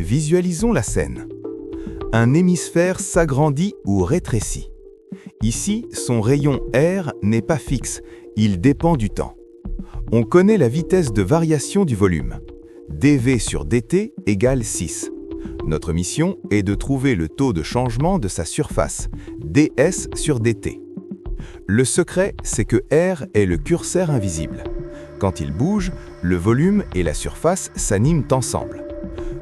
Visualisons la scène. Un hémisphère s'agrandit ou rétrécit. Ici, son rayon R n'est pas fixe, il dépend du temps. On connaît la vitesse de variation du volume. dV sur dt égale 6. Notre mission est de trouver le taux de changement de sa surface, ds sur dt. Le secret, c'est que R est le curseur invisible. Quand il bouge, le volume et la surface s'animent ensemble.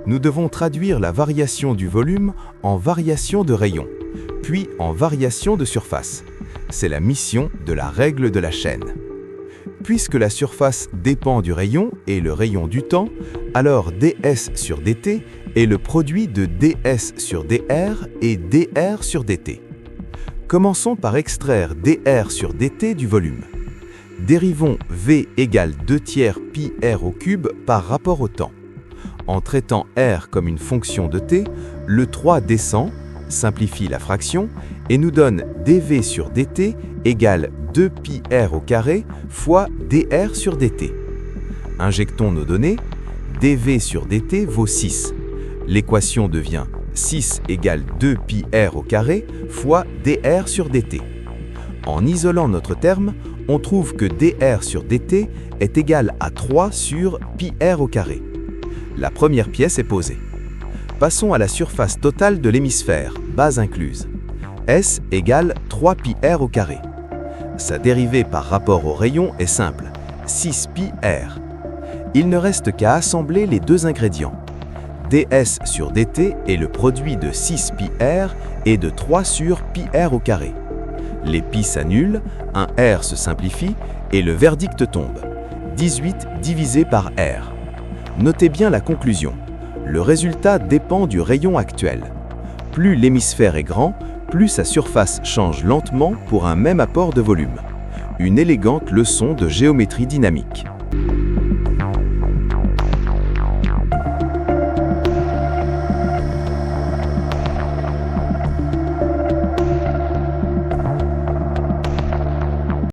Nous devons traduire la variation du volume en variation de rayon, puis en variation de surface. C'est la mission de la règle de la chaîne. Puisque la surface dépend du rayon et le rayon du temps, alors ds sur dt est le produit de ds sur dr et dr sur dt. Commençons par extraire dr sur dt du volume. Dérivons v égale 2/3 pi r au cube par rapport au temps. En traitant r comme une fonction de t, le 3 descend, simplifie la fraction et nous donne dv sur dt égale 2 pi r au carré fois dr sur dt. Injectons nos données, dv sur dt vaut 6. L'équation devient 6 égale 2 pi r au carré fois dr sur dt. En isolant notre terme, on trouve que dr sur dt est égal à 3 sur pi r au carré. La première pièce est posée. Passons à la surface totale de l'hémisphère, base incluse. S égale 3 pi r au carré. Sa dérivée par rapport au rayon est simple, 6 pi r. Il ne reste qu'à assembler les deux ingrédients. ds sur dt est le produit de 6 pi r et de 3 sur pi r au carré. Les pi s'annulent, un r se simplifie et le verdict tombe. 18 divisé par r. Notez bien la conclusion. Le résultat dépend du rayon actuel. Plus l'hémisphère est grand, plus sa surface change lentement pour un même apport de volume. Une élégante leçon de géométrie dynamique.